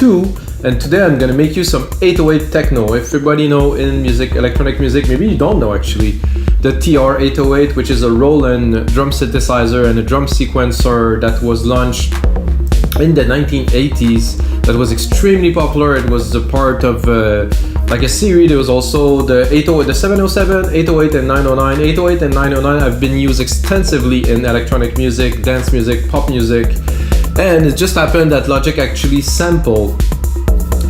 2, and today I'm gonna make you some 808 techno. If everybody know in music, electronic music, maybe you don't know actually, the TR-808, which is a Roland drum synthesizer and a drum sequencer that was launched in the 1980s, that was extremely popular. It was a part of like a series. There was also the 808, the 707, 808 and 909. 808 and 909 have been used extensively in electronic music, dance music, pop music, and it just happened that Logic actually sampled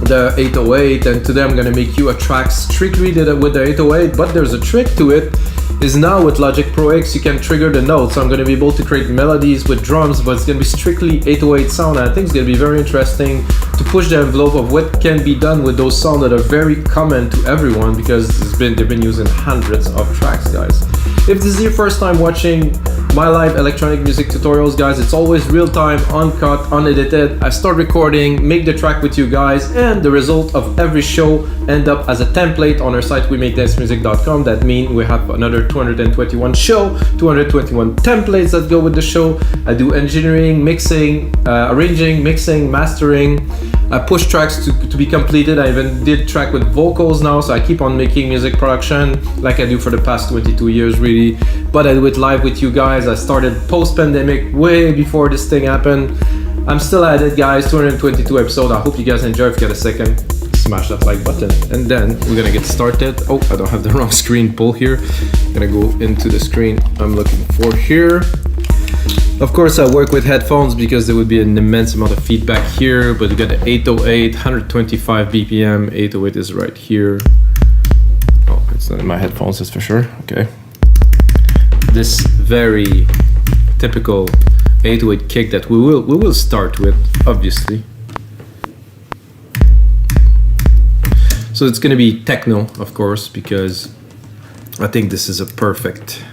the 808, and today I'm gonna make you a track strictly with the 808, but there's a trick to it. Is now with Logic Pro X you can trigger the notes, so I'm going to be able to create melodies with drums, but it's going to be strictly 808 sound, and I think it's going to be very interesting to push the envelope of what can be done with those sounds that are very common to everyone, because they've been using hundreds of tracks, guys. If this is your first time watching my live electronic music tutorials, guys, it's always real time, uncut, unedited. I start recording, make the track with you guys, and the result of every show end up as a template on our site wemakedancemusic.com. That means we have another 221 show, 221 templates that go with the show. I do engineering, mixing, arranging, mixing, mastering. I push tracks to be completed. I even did track with vocals now, so I keep on making music production like I do for the past 22 years really, but I do it live with you guys. I started post-pandemic, way before this thing happened. I'm still at it, guys. 222 episodes. I hope you guys enjoy. If you get a second, smash that like button, and then we're gonna get started. Oh, I don't have the wrong screen pull here. I'm gonna go into the screen I'm looking for here. Of course, I work with headphones because there would be an immense amount of feedback here, but we got the 808, 125 BPM. 808 is right here. Oh, it's not in my headphones, that's for sure. Okay. This very typical 808 kick that we will start with, obviously. So it's gonna be techno, of course, because I think this is a perfect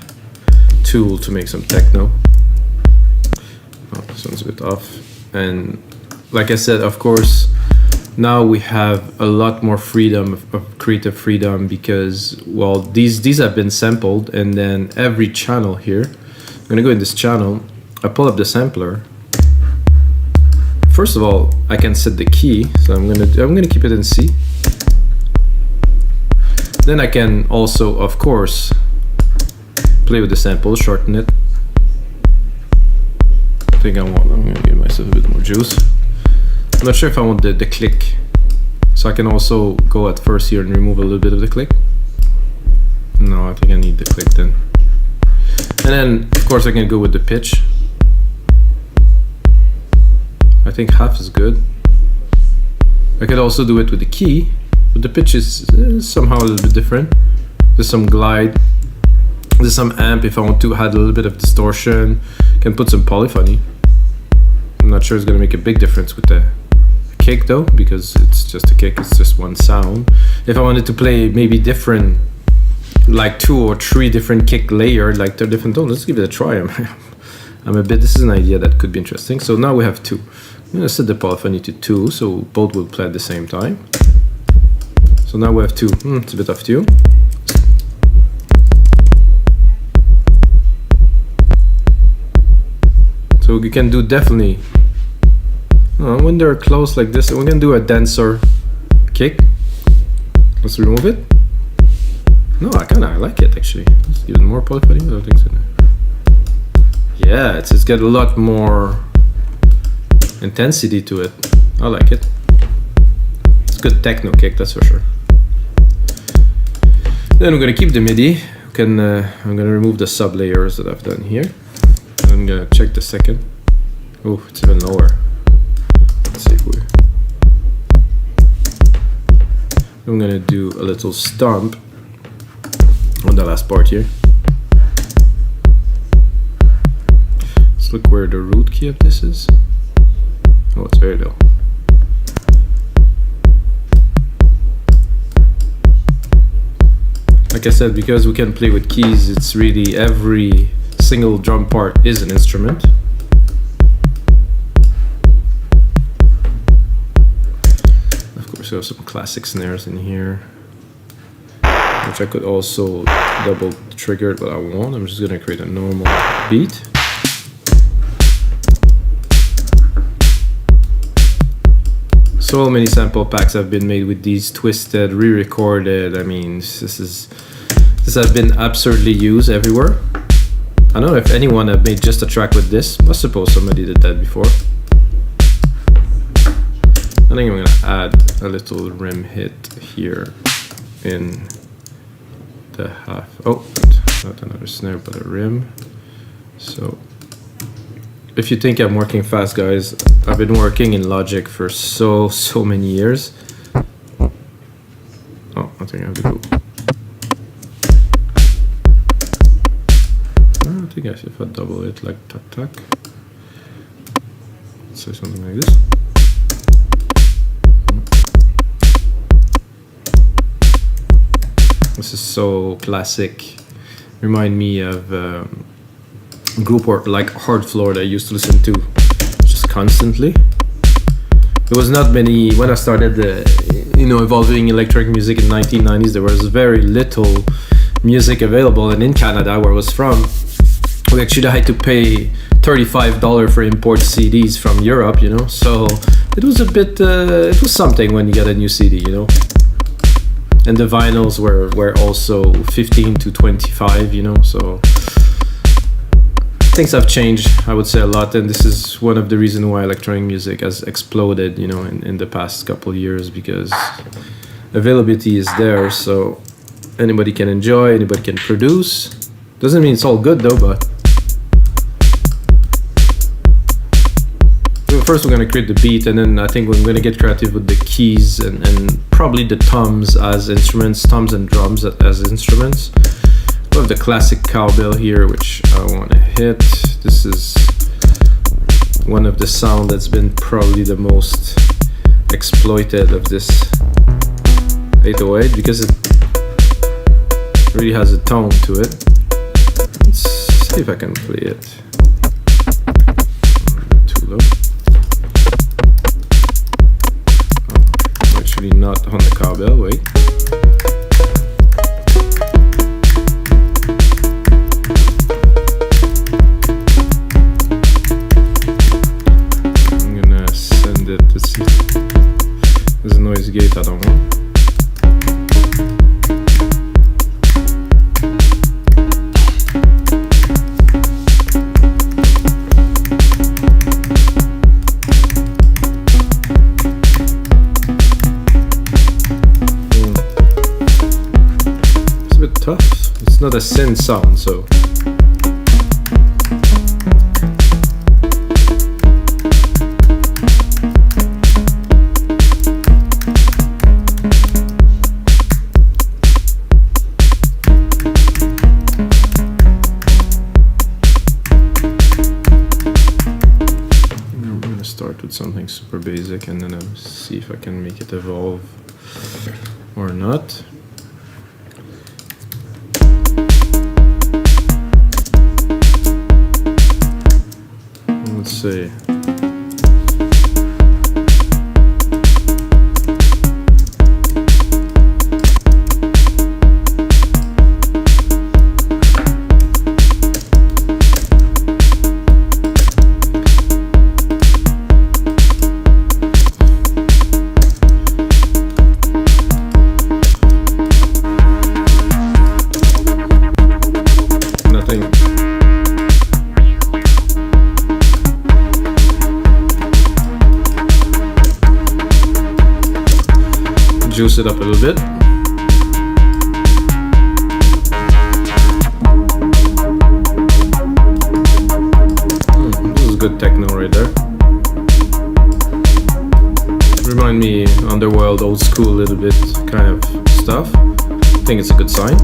tool to make some techno. Oh, this one's a bit off. And like I said, of course, now we have a lot more freedom of creative freedom, because, well, these have been sampled, and then every channel here, I'm gonna go in this channel, I pull up the sampler. First of all, I can set the key, so I'm gonna keep it in C. Then I can also, of course, play with the sample, shorten it. I think I'm gonna give myself a bit more juice. I'm not sure if I want the click, so I can also go at first here and remove a little bit of the click. No, I think I need the click then. And then, of course, I can go with the pitch. I think half is good. I could also do it with the key, but the pitch is somehow a little bit different. There's some glide. There's some amp if I want to add a little bit of distortion. Can put some polyphony. I'm not sure it's gonna make a big difference with the kick though, because it's just a kick, it's just one sound. If I wanted to play maybe different, like 2 or 3 different kick layers, like they're different tones, let's give it a try. This is an idea that could be interesting. So now we have 2. I'm gonna set the polyphony to 2, so both will play at the same time. So now we have 2. It's a bit off tune. So you can do definitely, when they're close like this, we can do a denser kick. Let's remove it. No, I like it actually. Let's give it more polyphony. I don't think so. Yeah, it's got a lot more intensity to it. I like it. It's a good techno kick, that's for sure. Then we're gonna keep the MIDI. I'm gonna remove the sub layers that I've done here. I'm gonna check the second. Oh, it's even lower. Let's see if I'm gonna do a little stomp on the last part here. Let's look where the root key of this is. Oh, it's very low. Like I said, because we can play with keys, it's really every single drum part is an instrument. Of course, we have some classic snares in here, which I could also double trigger, but I won't. I'm just gonna create a normal beat. So many sample packs have been made with these, twisted, re-recorded. I mean, this has been absurdly used everywhere. I don't know if anyone have made just a track with this. I suppose somebody did that before. I think I'm gonna add a little rim hit here in the half. Oh, not another snare, but a rim. So if you think I'm working fast, guys, I've been working in Logic for so many years. Oh, I think I have to go. I think I should if I double it like tuck tuck. Let's say something like this. This is so classic. Remind me of a group like Hard Floor that I used to listen to just constantly. There was not many when I started, evolving electronic music in 1990s. There was very little music available, and in Canada, where I was from, we actually had to pay $35 for import CDs from Europe. So it was a bit. It was something when you get a new CD, And the vinyls were also 15 to 25, so things have changed, I would say, a lot, and this is one of the reasons why electronic music has exploded, in the past couple of years, because availability is there, so anybody can enjoy, anybody can produce. Doesn't mean it's all good though, but first we're going to create the beat, and then I think we're going to get creative with the keys and probably the toms as instruments, toms and drums as instruments. We have the classic cowbell here, which I want to hit. This is one of the sound that's been probably the most exploited of this 808 because it really has a tone to it. Let's see if I can play it. Too low. Not on the cowbell, wait. I'm gonna send it to see. There's a noise gate, I don't know. It's not a synth sound, so I'm gonna start with something super basic and then I'll see if I can make it evolve or not. Let's see. Nothing. Juice it up a little bit. This is good techno right there. Remind me Underworld, old school, little bit kind of stuff. I think it's a good sign.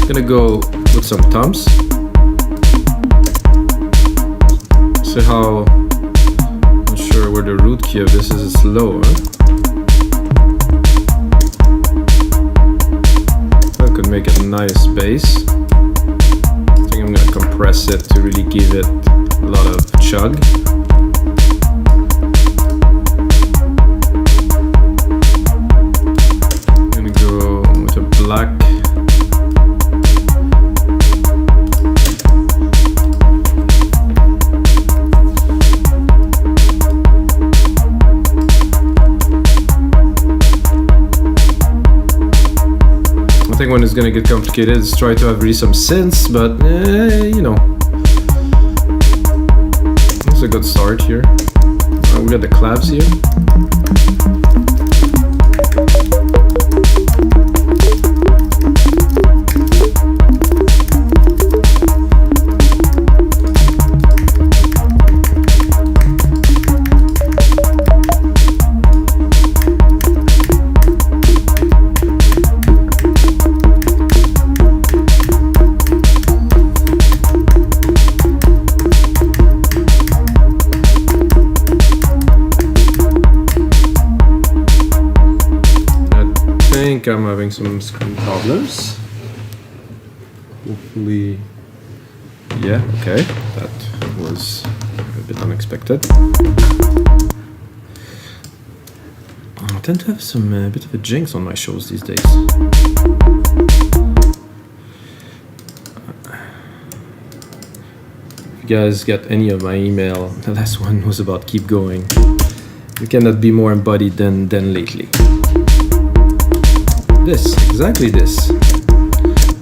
Gonna go with some toms. See how. Not sure where the root key of this is. It's low, huh? Could make it a nice bass. I think I'm gonna compress it to really give it a lot of chug. I'm gonna go with a black. think when it's gonna get complicated is try to have really some synths, but you know, it's a good start here. We got the clavs here. I'm having some screen problems. Hopefully, yeah, okay, that was a bit unexpected. I tend to have some bit of a jinx on my shows these days. If you guys got any of my email, the last one was about keep going. You cannot be more embodied than lately. This, exactly this.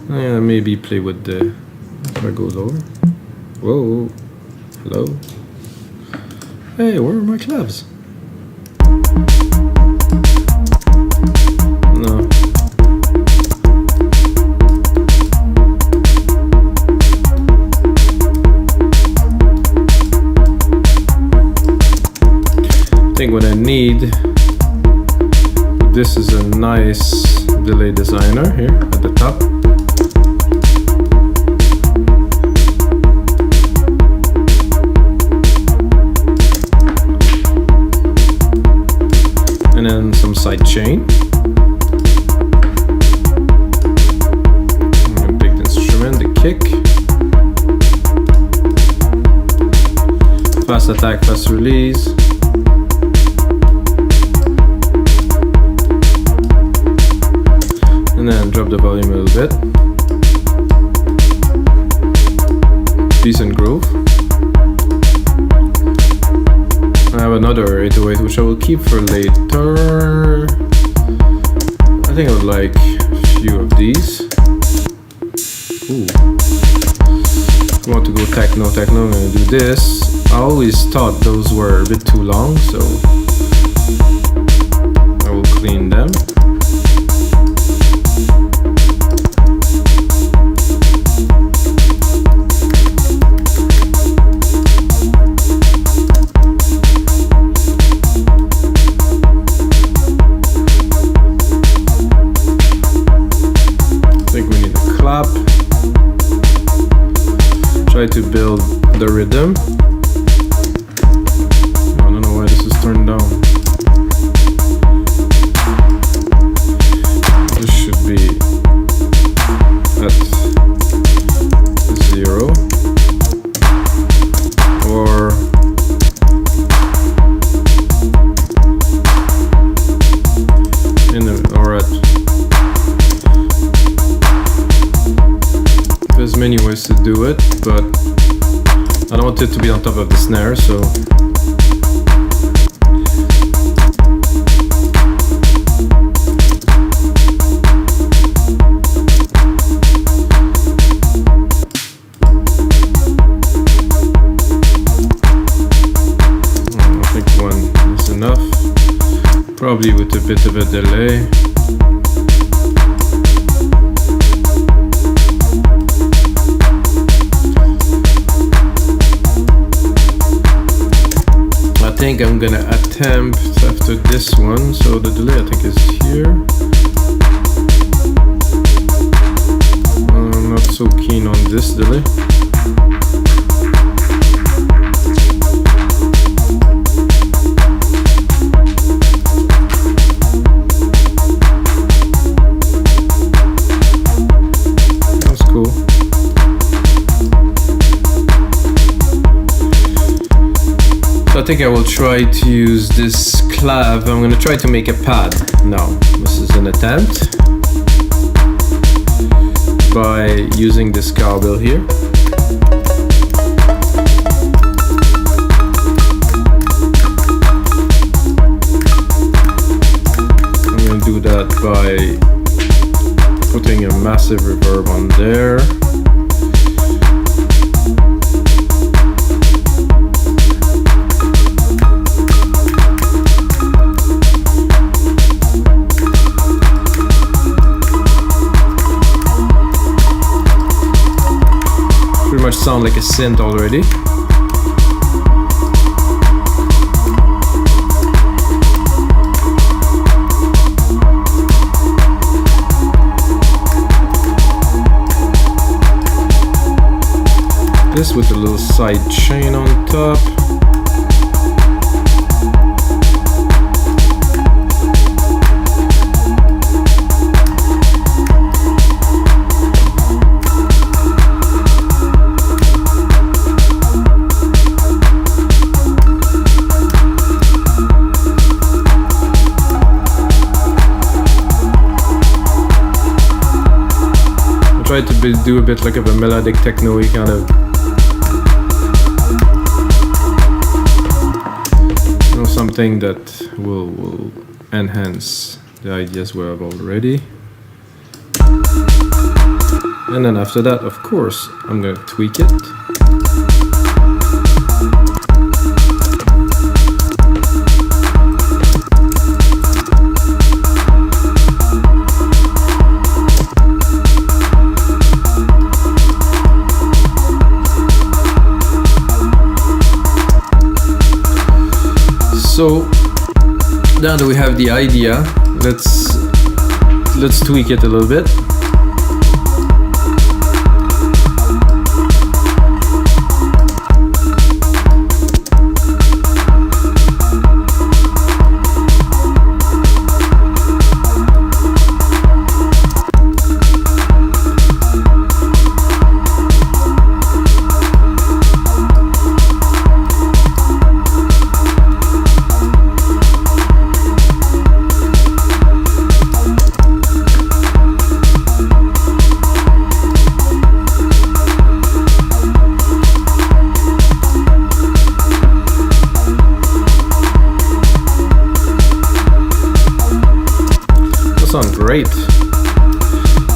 Maybe play with the, if I go lower. Whoa, hello. Hey, where are my clavs? No. I think what I need, this is a nice delay designer here at the top. And then some side chain. I'm gonna pick the instrument, the kick. Fast attack, fast release. And then drop the volume a little bit. Decent groove. I have another 808 which I will keep for later. I think I would like a few of these. Ooh. If I want to go techno, I'm gonna do this. I always thought those were a bit too long, so I will clean them. Try to build the rhythm. I don't know why this is turned down. This should be at 0 or there's many ways to do it, but I don't want it to be on top of the snare, so I think one is enough, probably with a bit of a delay. I think I'm gonna attempt after this one, so the delay I think is here. I'm not so keen on this delay. That's cool. So I think I will try to use this clav. I'm gonna try to make a pad now. This is an attempt by using this cowbell here. I'm gonna do that by putting a massive reverb on there. Pretty much sound like a synth already. This with a little side chain on top. I tried to do a bit like of a melodic techno-y kind of, something that will enhance the ideas we have already. And then after that, of course, I'm going to tweak it. So now that we have the idea, let's tweak it a little bit. Sound great.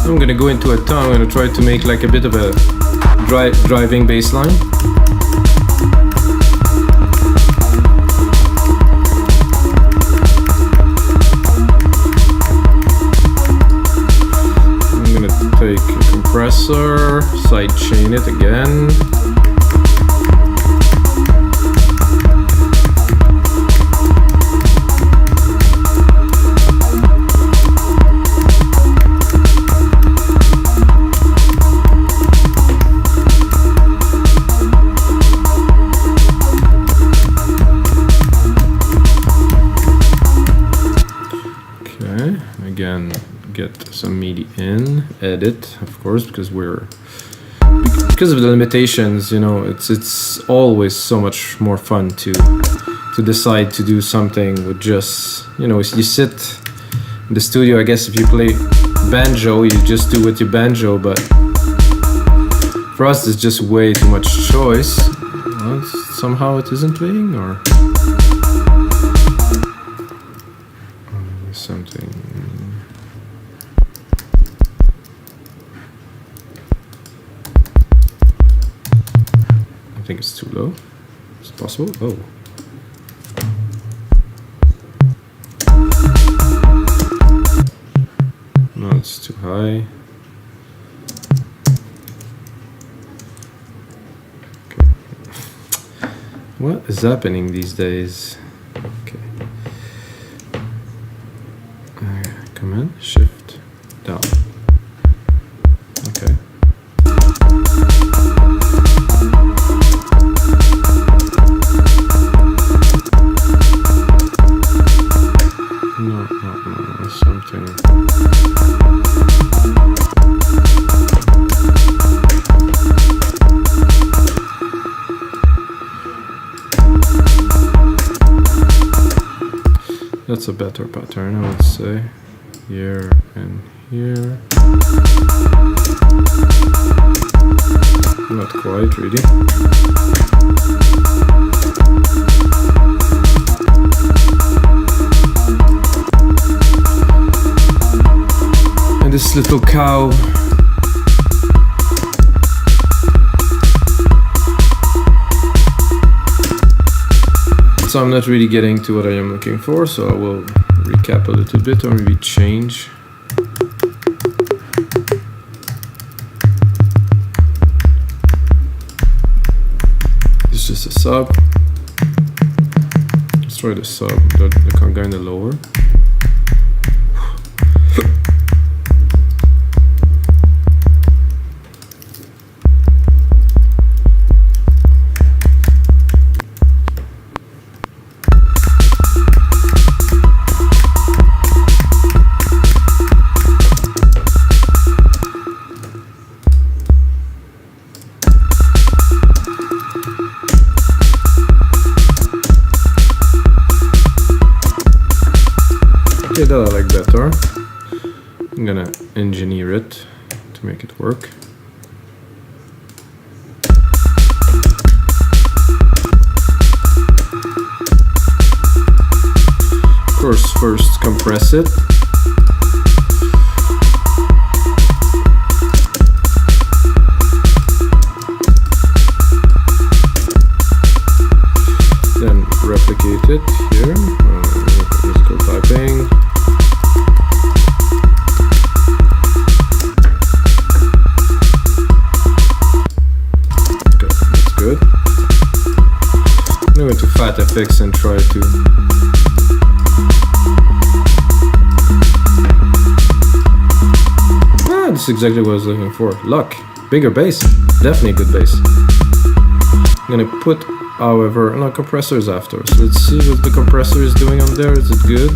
I'm gonna go into a tone. I'm gonna try to make like a bit of a driving bass line. I'm gonna take a compressor, side chain it again. Again, get some MIDI in, edit, of course, because of the limitations, you know, it's always so much more fun to decide to do something with just, you know, you sit in the studio. I guess if you play banjo, you just do with your banjo, but for us it's just way too much choice. Well, somehow it isn't playing, or something. I think it's too low. Is it possible? Oh. No, it's too high. Okay. What is happening these days? Okay. Command, shift, down. Okay. No, something. That's a better pattern, I would say. Here and here. Not quite, really. And this little cow so I'm not really getting to what I am looking for, so I will recap a little bit or maybe change. It's just a sub. Let's try the sub, the conga in the lower. Okay, that I like better. I'm gonna engineer it to make it work. Of course, first compress it. Then replicate it here. Musical typing. Good. I'm going to Fat FX and try to this is exactly what I was looking for. Luck. Bigger bass. Definitely good bass. I'm gonna put, however, no compressors after. So let's see what the compressor is doing on there. Is it good?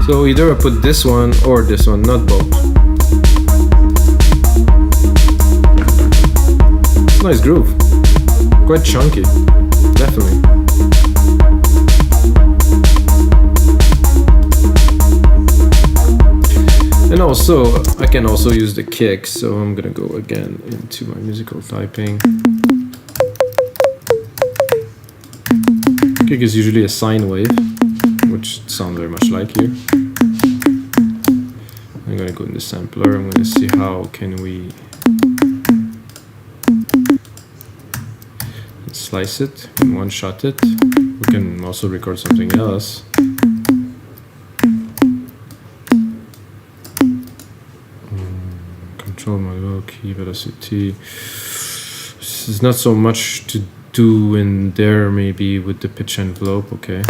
So either I put this one or this one, not both. Nice groove. Quite chunky. Definitely. And also, I can also use the kick, so I'm gonna go again into my musical typing. Kick is usually a sine wave, which sounds very much like here. I'm gonna go in the sampler. I'm gonna see how can we slice it, one shot it. We can also record something else. Control module, key velocity. There's not so much to do in there, maybe with the pitch envelope. Okay.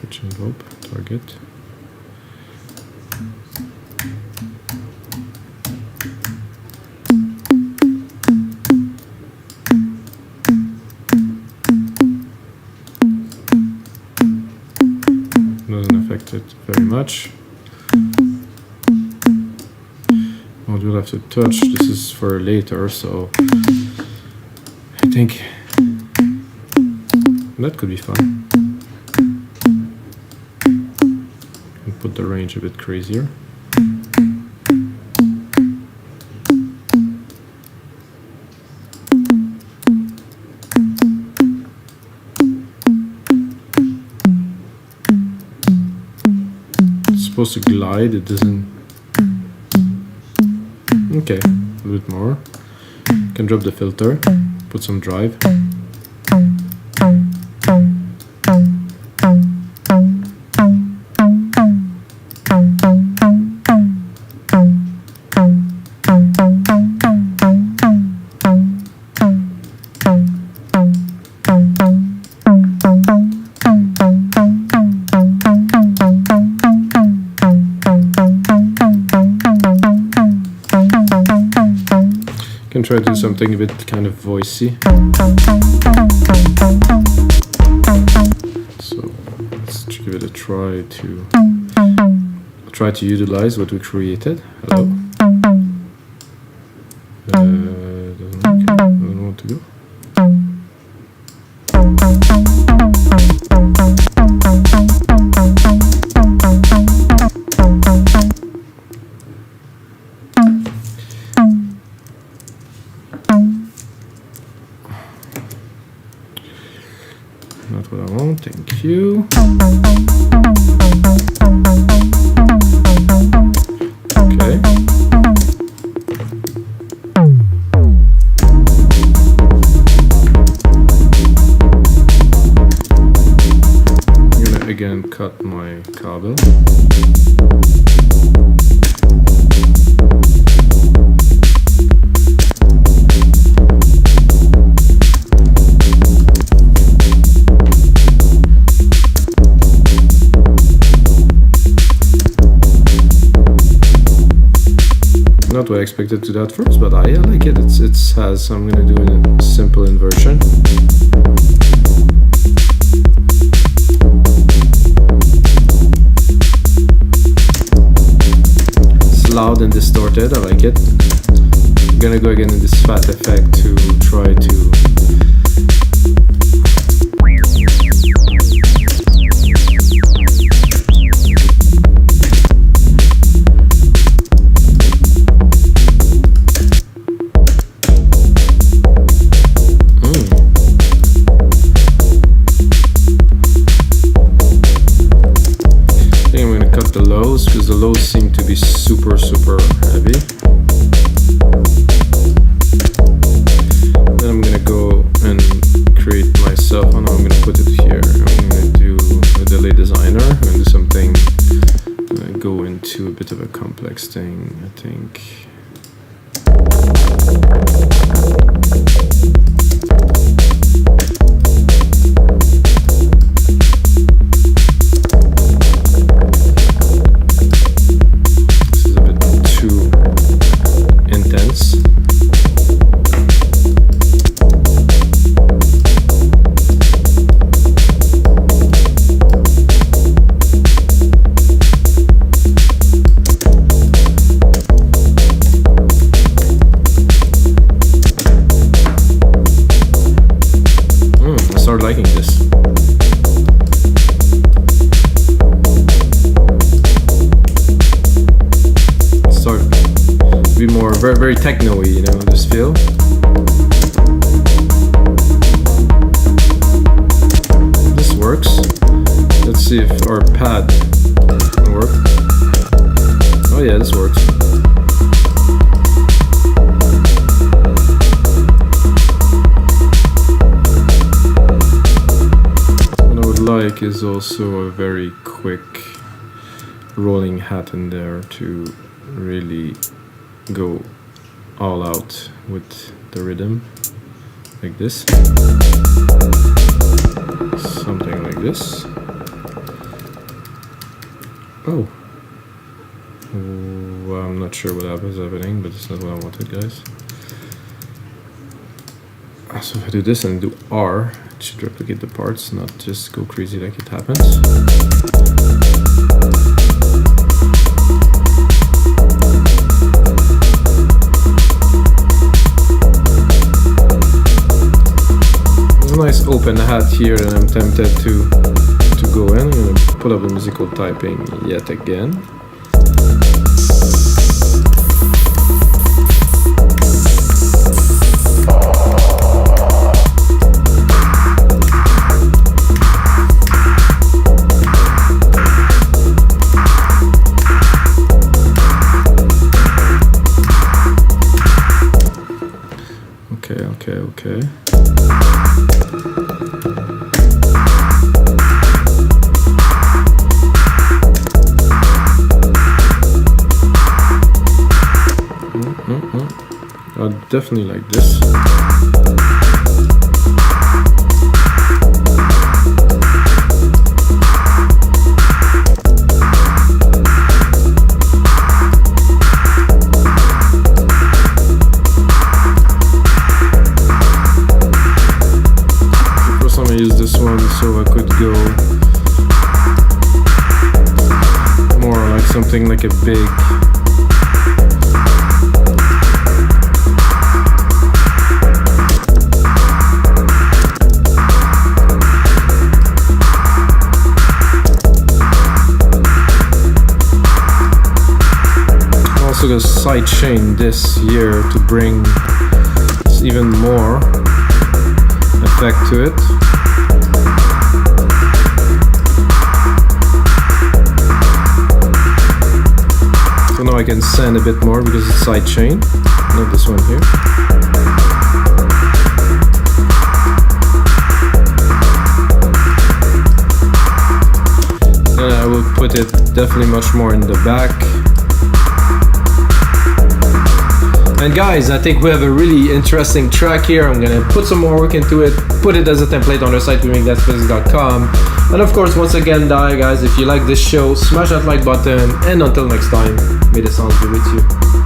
Pitch envelope, target. Doesn't affect it very much. Module have to touch. This is for later, so I think that could be fun. And put the range a bit crazier. It's supposed to glide, it doesn't. Okay, a little bit more. Can drop the filter, put some drive. Can try to do something a bit kind of voicey. So let's give it a try to utilize what we created. Hello. Doesn't work. I don't know what to do. cut my cable. Not what I expected to do that first, but I like it. It has. I'm gonna do a simple inversion. It's loud and distorted. I like it. I'm gonna go again in this fat effect to try to. Because the lows seem to be super heavy. Then I'm gonna go and create myself. Oh no, I'm gonna put it here. I'm gonna do a delay designer. I'm gonna do something, go into a bit of a complex thing, I think. Liking this. Start to be more very techno-y, you know, this feel. This works. Let's see if our pad will work. Oh yeah, this works. Like is also a very quick rolling hat in there to really go all out with the rhythm, like this, something like this. Oh, well, I'm not sure what happens happening, but it's not what I wanted, guys. So if I do this and do R, it should replicate the parts, not just go crazy like it happens. There's a nice open hat here and I'm tempted to go in. I'm going to put up the musical typing yet again. Okay. I definitely like this. I use this one so I could go more like something like a big I'm also gonna side chain this here to bring even more effect to it. So now I can sand a bit more because it's side chain, not this one here. and I will put it definitely much more in the back. And guys, I think we have a really interesting track here. I'm gonna put some more work into it, put it as a template on our site, rymths.com. And of course, once again, guys, if you like this show, smash that like button, and until next time, may the sounds be with you.